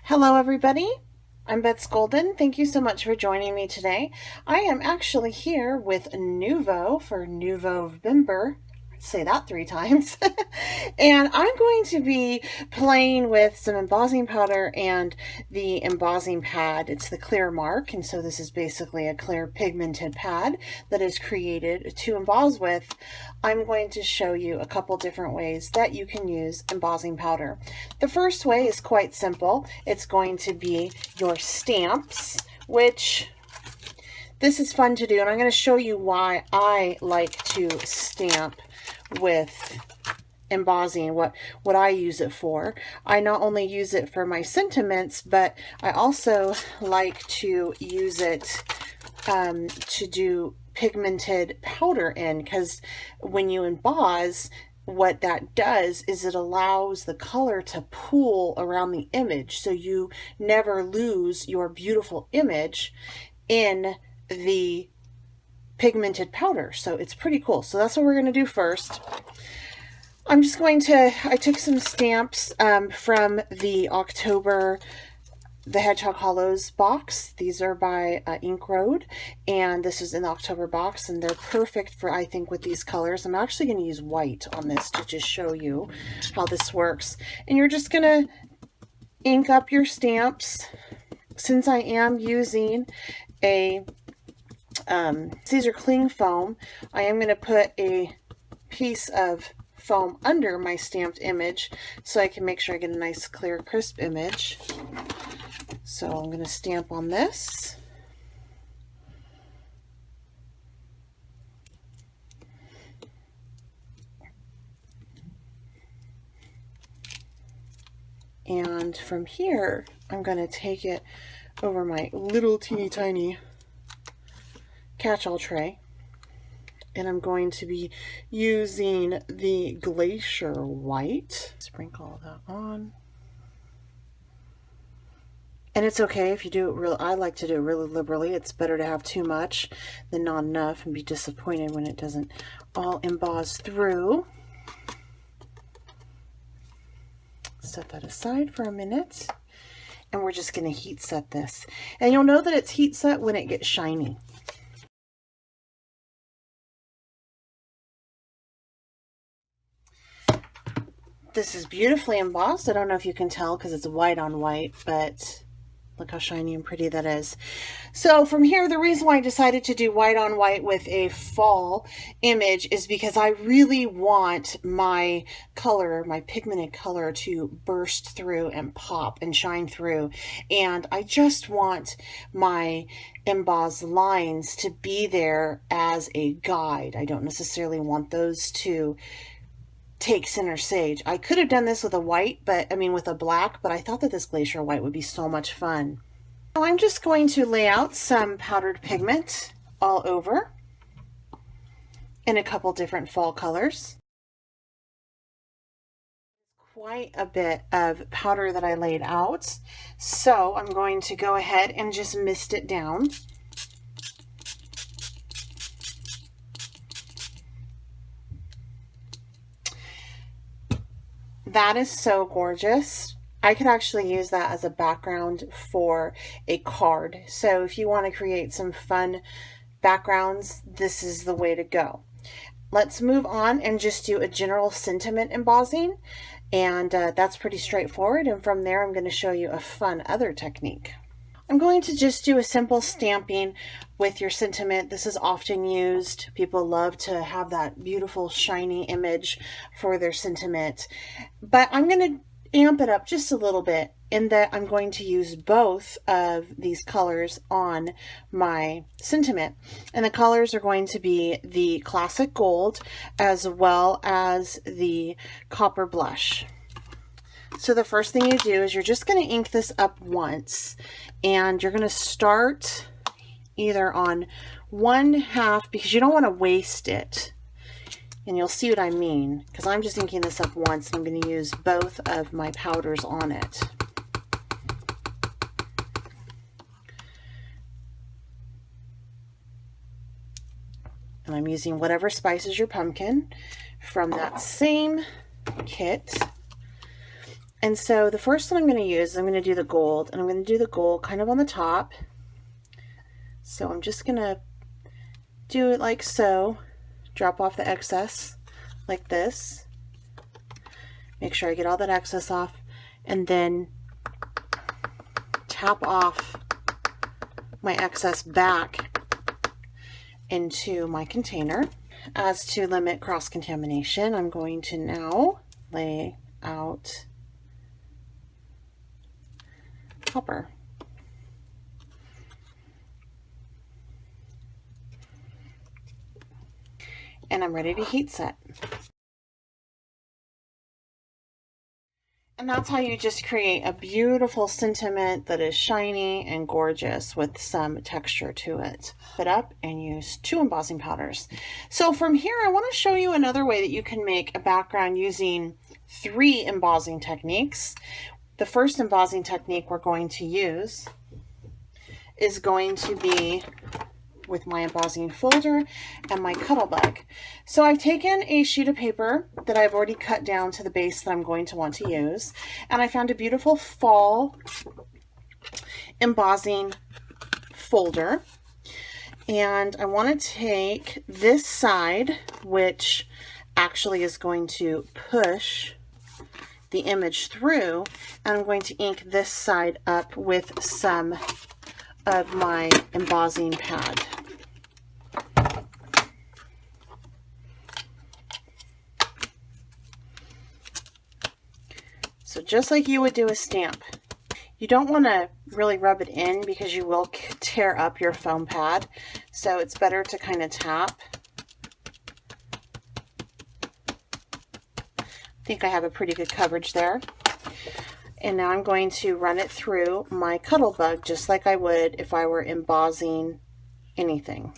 Hello everybody, I'm Bets Golden. Thank you so much for joining me today. I am actually here with Nuvo for Nuvoember. Say that 3 times. And I'm going to be playing with some embossing powder and the embossing pad. It's the clear mark, and so this is basically a clear pigmented pad that is created to emboss with. I'm going to show you a couple different ways that you can use embossing powder. The first way is quite simple. It's going to be your stamps, which this is fun to do, and I'm going to show you why I like to stamp with embossing, what I use it for. I not only use it for my sentiments, but I also like to use it to do pigmented powder in, because when you emboss, what that does is it allows the color to pool around the image, so you never lose your beautiful image in the pigmented powder. So it's pretty cool. So that's what we're going to do first. I'm just going to, I took some stamps from the October The Hedgehog Hollows box. These are by Ink Road, and this is in the October box, and they're perfect for, I think, with these colors. I'm actually going to use white on this to just show you how this works. And you're just going to ink up your stamps. Since I am using a Caesar cling foam, I am going to put a piece of foam under my stamped image so I can make sure I get a nice clear crisp image. So I'm going to stamp on this. And from here, I'm going to take it over my little teeny tiny catch-all tray, and I'm going to be using the Glacier White. Sprinkle that on. And it's okay if you do it real. I like to do it really liberally. It's better to have too much than not enough and be disappointed when it doesn't all emboss through. Set that aside for a minute, and we're just going to heat set this. And you'll know that it's heat set when it gets shiny. This is beautifully embossed. I don't know if you can tell because it's white on white, but look how shiny and pretty that is. So from here, the reason why I decided to do white on white with a fall image is because I really want my color, my pigmented color, to burst through and pop and shine through. And I just want my embossed lines to be there as a guide. I don't necessarily want those to take center stage. I could have done this with a white, with a black, but I thought that this Glacier White would be so much fun. Now I'm just going to lay out some powdered pigment all over in a couple different fall colors. Quite a bit of powder that I laid out, so I'm going to go ahead and just mist it down. That is so gorgeous. I could actually use that as a background for a card. So if you want to create some fun backgrounds, this is the way to go. Let's move on and just do a general sentiment embossing. And that's pretty straightforward. And from there, I'm going to show you a fun other technique. I'm going to just do a simple stamping with your sentiment. This is often used. People love to have that beautiful shiny image for their sentiment. But I'm going to amp it up just a little bit in that I'm going to use both of these colors on my sentiment. And the colors are going to be the classic gold as well as the copper blush. So the first thing you do is you're just going to ink this up once, and you're going to start either on 1/2 because you don't want to waste it. And you'll see what I mean, because I'm just inking this up once, and I'm going to use both of my powders on it. And I'm using whatever spices your pumpkin from that same kit. And so the first one I'm going to use, I'm going to do the gold, and I'm going to do the gold kind of on the top. So I'm just going to do it like so, drop off the excess like this, make sure I get all that excess off, and then tap off my excess back into my container. As to limit cross-contamination, I'm going to now lay out copper. And I'm ready to heat set. And that's how you just create a beautiful sentiment that is shiny and gorgeous with some texture to it. Put up and use 2 embossing powders. So from here, I want to show you another way that you can make a background using 3 embossing techniques. The first embossing technique we're going to use is going to be with my embossing folder and my Cuttlebug. So I've taken a sheet of paper that I've already cut down to the base that I'm going to want to use, and I found a beautiful fall embossing folder, and I want to take this side, which actually is going to push the image through, and I'm going to ink this side up with some of my embossing pad. So just like you would do a stamp, you don't want to really rub it in because you will tear up your foam pad. So it's better to kind of tap. I think I have a pretty good coverage there. And now I'm going to run it through my Cuttlebug just like I would if I were embossing anything.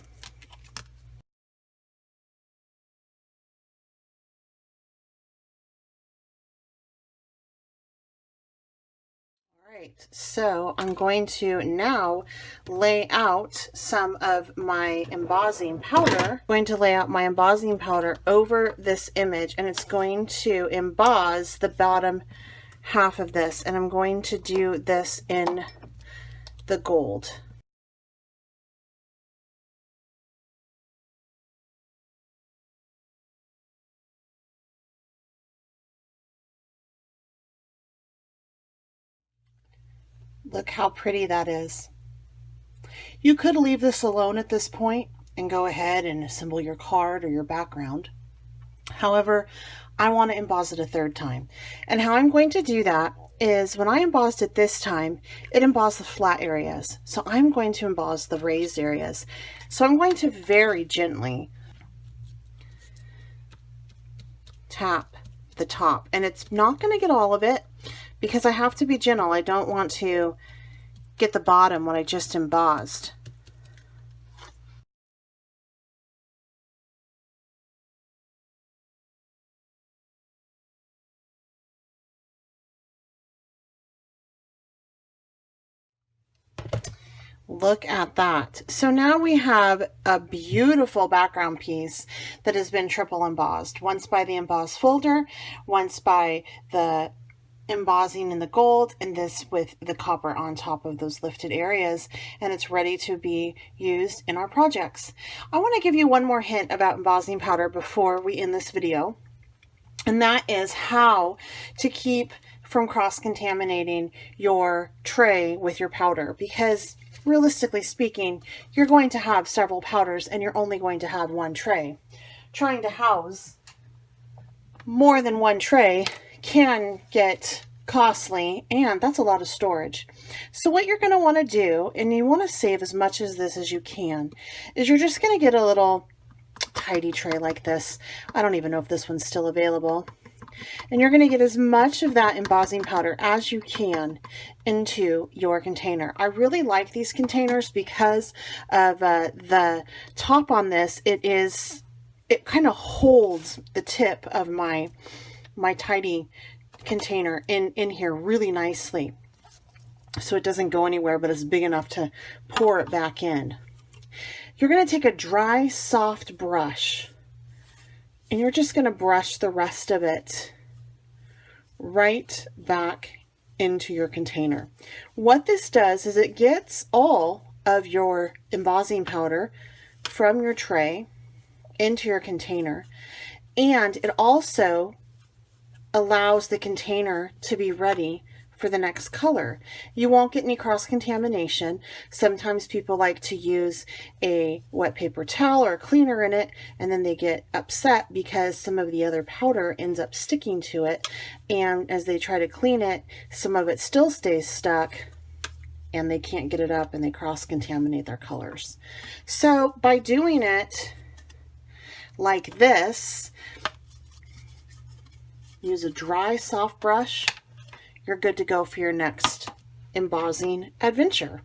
Alright, so I'm going to now lay out some of my embossing powder. I'm going to lay out my embossing powder over this image, and it's going to emboss the bottom half of this, and I'm going to do this in the gold. Look how pretty that is. You could leave this alone at this point and go ahead and assemble your card or your background. However, I want to emboss it a third time. And how I'm going to do that is when I embossed it this time, it embossed the flat areas. So I'm going to emboss the raised areas. So I'm going to very gently tap the top. And it's not going to get all of it because I have to be gentle. I don't want to get the bottom when I just embossed. Look at that. So now we have a beautiful background piece that has been triple embossed. Once by the embossed folder, once by the embossing in the gold, and this with the copper on top of those lifted areas, and it's ready to be used in our projects. I want to give you one more hint about embossing powder before we end this video, and that is how to keep from cross-contaminating your tray with your powder, because realistically speaking, you're going to have several powders and you're only going to have one tray. Trying to house more than one tray can get costly, and that's a lot of storage. So what you're going to want to do, and you want to save as much of this as you can, is you're just going to get a little tidy tray like this. I don't even know if this one's still available. And you're going to get as much of that embossing powder as you can into your container. I really like these containers because of the top on this. It kind of holds the tip of my tidy container in here really nicely, so it doesn't go anywhere, but it's big enough to pour it back in. You're going to take a dry, soft brush, and you're just going to brush the rest of it right back into your container. What this does is it gets all of your embossing powder from your tray into your container, and it also allows the container to be ready for the next color. You won't get any cross-contamination. Sometimes people like to use a wet paper towel or cleaner in it, and then they get upset because some of the other powder ends up sticking to it, and as they try to clean it, some of it still stays stuck and they can't get it up and they cross-contaminate their colors. So by doing it like this, use a dry, soft brush, you're good to go for your next embossing adventure.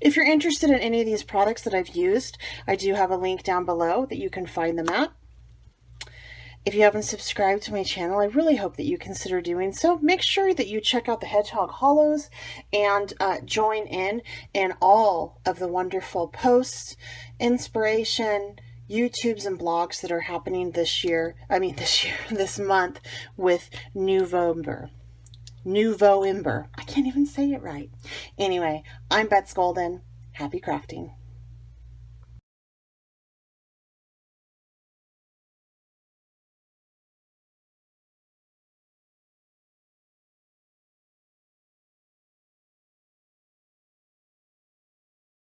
If you're interested in any of these products that I've used, I do have a link down below that you can find them at. If you haven't subscribed to my channel, I really hope that you consider doing so. Make sure that you check out the Hedgehog Hollows and join in all of the wonderful posts, inspiration, YouTubes and blogs that are happening this month with Nuvoember. Nuvoember. I can't even say it right. Anyway, I'm Betsy Golden. Happy crafting.